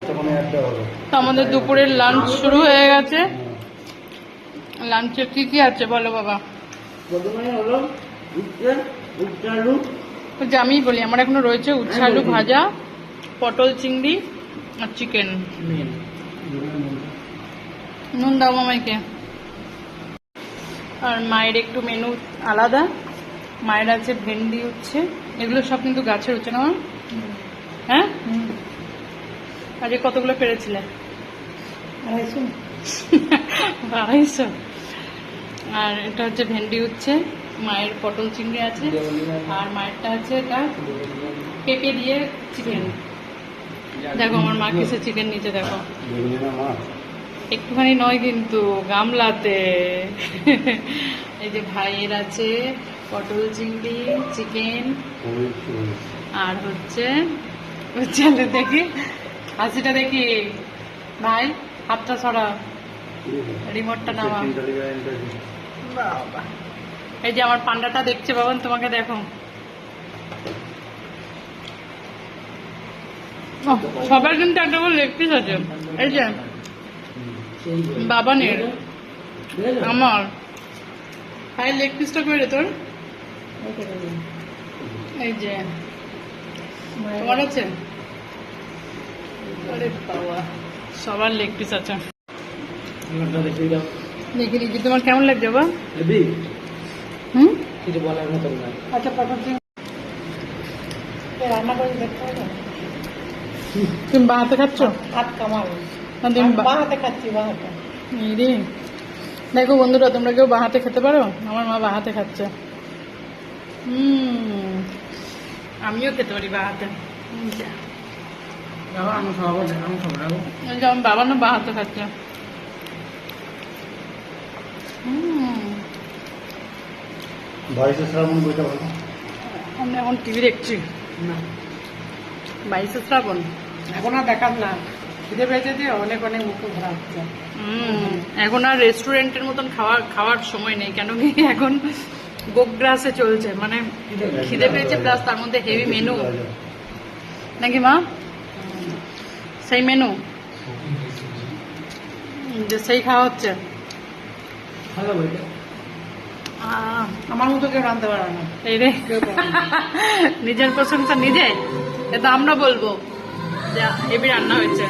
তো আমাদের দুপুরের লাঞ্চ শুরু হয়ে গেছে। লাঞ্চে কি কি আছে বলো বাবা? যে আমি বলি, আমার এখনো রয়েছে উচ্ছে আলু ভাজা, পটল চিংড়ি আর চিকেন। নুন দাও মামাইকে। আর মায়ের একটু মেনু আলাদা। মায়ের আছে ভেন্ডি উচ্ছে, এগুলো সব কিন্তু গাছের উচ্ছে না? হ্যাঁ, আজকে কতগুলো পেরেছিলে? 250। আর এটা হচ্ছে ভেন্ডি উচ্ছে, মায়ের পটল চিংড়ি আছে, আর মায়েরটা আছে এটা পেঁপে দিয়ে চিকেন। দেখো আমার মা কিসে চিকেন নিচে, দেখো একটুখানি নয় কিন্তু, গামলাতে। এই যে ভাইয়ের আছে পটল চিংড়ি চিকেন, আর হচ্ছে দেখি হাসিটা দেখি ভাই, হাতটা ছড়া, রিমোটটা নামা। এই যে আমার পান্ডাটা দেখছে বাবান, তোমাকে দেখো। সবার কিন্তু একটা করে লেগ পিস আছে। এই যে বাবানের, আমার ভাই লেগ পিসটা করে তোর। এই যে তোমার আছে। আরে বাবা, সবার লেগ পিস আছে। দেখে নিচ্ছি তোমার কেমন লাগছে বা? কিছু বলার মতন না। আচ্ছা পটল রান্না করে দেখতে হবে। তুমি বা হাতে খাচ্ছ? হাত কামাল, তুমি বা হাতে খাচ্ছি, বা হাতে। রে দেখো বন্ধুরা, তোমরা কেউ বা হাতে খেতে পারো? আমার মা বা হাতে খাচ্ছে। আমিও খেতে পারি বা হাতে। যেমন বাবা না বা হাতে খাচ্ছে। আমি এখন টিভি দেখছি। 22 শ্রাবণ এখন আর দেখার না, খিদে পেয়েছে যে অনেক অনেক মুখ ভরা হচ্ছে। এখন আর রেস্টুরেন্টের মতন খাওয়ার সময় নেই, কেন কি এখন গোগ্রাসে চলছে, মানে খিদে পেয়েছে প্লাস তার মধ্যে হেভি মেনু, নাকি মা? সেই মেনু যে সেই খাওয়া হচ্ছে। আমার মতো কেউ রাঁধতে পারে না। এই রে, নিজের প্রশংসা নিজে, এটা আমরা বলবো যে হেভি রান্না হয়েছে।